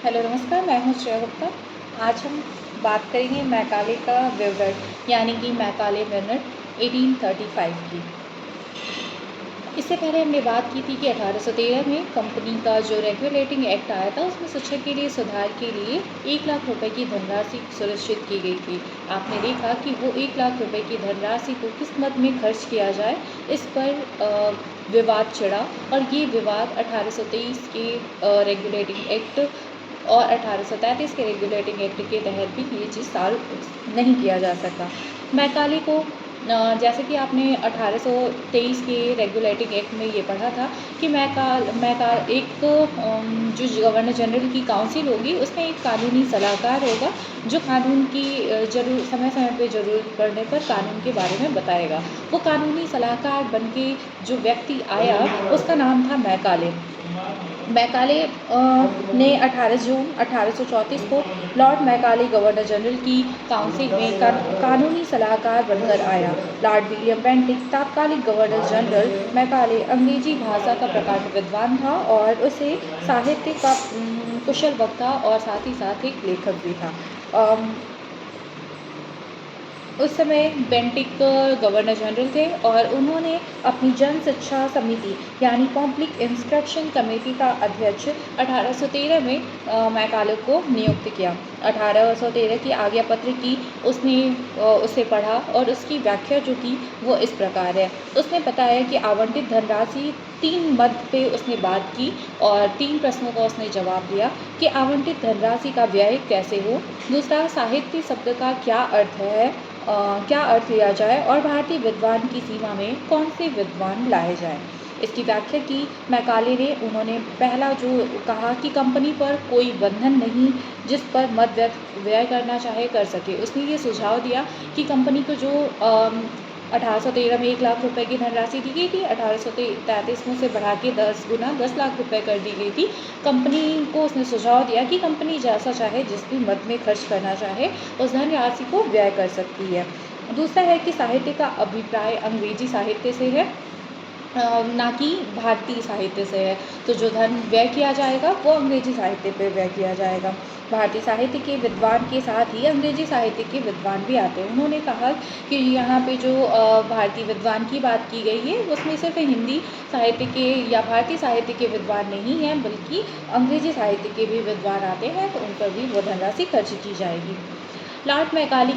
Hello नमस्कार, मैं हूँ श्रेया गुप्ता। आज हम बात करेंगे मैकाले का विवरण यानी कि मैकाले मिनट 1835 की। इससे पहले हमने बात की थी कि 1813 में कंपनी का जो रेगुलेटिंग एक्ट आया था उसमें शिक्षा के लिए सुधार के लिए 1 लाख रुपए की धनराशि सुनिश्चित की गई थी। आपने देखा कि वो 1 लाख रुपए की धनराशि को किस मद में खर्च किया जाए, इस पर विवाद छिड़ा और ये विवाद 1823 के रेगुलेटिंग एक्ट और 1833 के रेगुलेटिंग एक्ट के तहत भी ये चीज़ सॉल्व नहीं किया जा सका। मैकाले को जैसे कि आपने 1823 के रेगुलेटिंग एक्ट में ये पढ़ा था कि मैकाल एक जो गवर्नर जनरल की काउंसिल होगी उसमें एक कानूनी सलाहकार होगा जो कानून की समय समय पे ज़रूरत पड़ने पर कानून के बारे में बताएगा। वो कानूनी सलाहकार बन के जो व्यक्ति आया उसका नाम था मैकाले। मैकाले ने 18 जून 1834 को लॉर्ड मैकाले गवर्नर जनरल की काउंसिल में कानूनी सलाहकार बनकर आया। लॉर्ड विलियम बेंटिक तत्कालीन गवर्नर जनरल मैकाले अंग्रेजी भाषा का प्रकांड विद्वान था और उसे साहित्य का कुशल वक्ता और साथ ही साथ एक लेखक भी था। उस समय बेंटिक गवर्नर जनरल थे और उन्होंने अपनी जन शिक्षा समिति यानी पब्लिक इंस्ट्रक्शन कमेटी का अध्यक्ष 1813 में मैकाले को नियुक्त किया। 1813 की आज्ञा पत्र की उसने उसे पढ़ा और उसकी व्याख्या जो की वो इस प्रकार है। उसने बताया कि आवंटित धनराशि 3 मद पे उसने बात की और 3 प्रश्नों का उसने जवाब दिया कि आवंटित धनराशि का व्यय कैसे हो, दूसरा साहित्य शब्द का क्या अर्थ है, क्या अर्थ लिया जाए और भारतीय विद्वान की सीमा में कौन से विद्वान लाए जाएं। इसकी व्याख्या की मैकाले ने। उन्होंने पहला जो कहा कि कंपनी पर कोई बंधन नहीं जिस पर मद व्यय करना चाहे कर सके। उसने ये सुझाव दिया कि कंपनी को जो 1813 में 1 लाख रुपए की धनराशि दी गई थी, 1833 में उसे बढ़ा के 10 गुना 10 लाख रुपए कर दी गई थी। कंपनी को उसने सुझाव दिया कि कंपनी जैसा चाहे जिस भी मद में खर्च करना चाहे उस धनराशि को व्यय कर सकती है। दूसरा है कि साहित्य का अभिप्राय अंग्रेजी साहित्य से है ना कि भारतीय साहित्य से है। तो जो धन व्यय किया जाएगा वो अंग्रेजी साहित्य पे व्यय किया जाएगा। भारतीय साहित्य के विद्वान के साथ ही अंग्रेजी साहित्य के विद्वान भी आते हैं। उन्होंने कहा कि यहाँ पे जो भारतीय विद्वान की बात की गई है उसमें सिर्फ हिंदी साहित्य के या भारतीय साहित्य के विद्वान नहीं हैं बल्कि अंग्रेजी साहित्य के भी विद्वान आते हैं, तो उन पर भी वो धनराशि खर्च की जाएगी। लॉर्ड मैकाले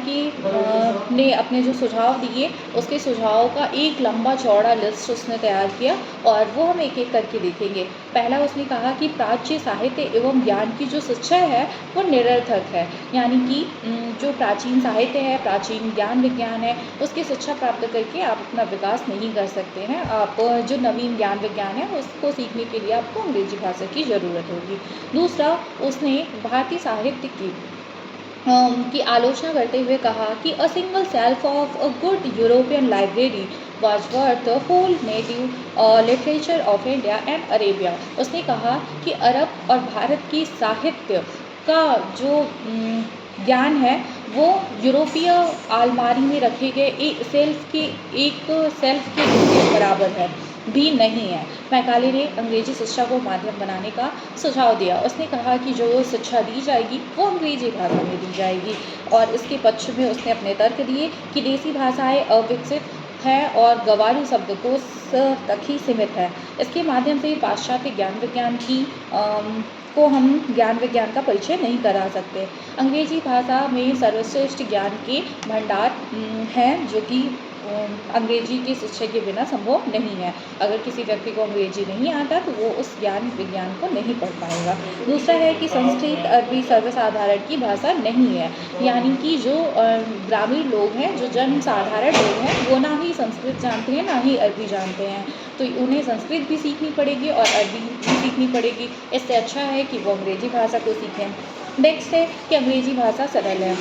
ने अपने जो सुझाव दिए उसके सुझावों का एक लंबा चौड़ा लिस्ट उसने तैयार किया और वो हम एक एक करके देखेंगे। पहला उसने कहा कि प्राच्य साहित्य एवं ज्ञान की जो शिक्षा है वो निरर्थक है, यानी कि जो प्राचीन साहित्य है, प्राचीन ज्ञान विज्ञान है, उसकी शिक्षा प्राप्त करके आप अपना विकास नहीं कर सकते हैं। आप जो नवीन ज्ञान विज्ञान है उसको सीखने के लिए आपको अंग्रेजी भाषा की ज़रूरत होगी। दूसरा, उसने भारतीय साहित्य की आलोचना करते हुए कहा कि a single shelf of a good European library was worth the whole native literature of India and Arabia. उसने कहा कि अरब और भारत की साहित्य का जो ज्ञान है वो यूरोपीय अलमारी में रखे गए एक सेल्फ के जितने बराबर है भी नहीं है। मैकाले ने अंग्रेजी शिक्षा को माध्यम बनाने का सुझाव दिया। उसने कहा कि जो शिक्षा दी जाएगी वो अंग्रेजी भाषा में दी जाएगी और इसके पक्ष में उसने अपने तर्क दिए कि देसी भाषाएं अविकसित है और गंवारू शब्दकोश तक ही सीमित है। इसके माध्यम से पाश्चात्य ज्ञान विज्ञान को हम ज्ञान विज्ञान का परिचय नहीं करा सकते। अंग्रेजी भाषा में सर्वश्रेष्ठ ज्ञान के भंडार हैं जो कि अंग्रेजी की शिक्षा के बिना संभव नहीं है। अगर किसी व्यक्ति को अंग्रेजी नहीं आता तो वो उस ज्ञान विज्ञान को नहीं पढ़ पाएगा। दूसरा है कि संस्कृत अरबी सर्वसाधारण की भाषा नहीं है, यानी कि जो ग्रामीण लोग हैं, जो जन साधारण लोग हैं, वो ना ही संस्कृत जानते हैं ना ही अरबी जानते हैं, तो उन्हें संस्कृत भी सीखनी पड़ेगी और अरबी भी सीखनी पड़ेगी। इससे अच्छा है कि वो अंग्रेजी भाषा को सीखें। नेक्स्ट है कि अंग्रेजी भाषा सरल है।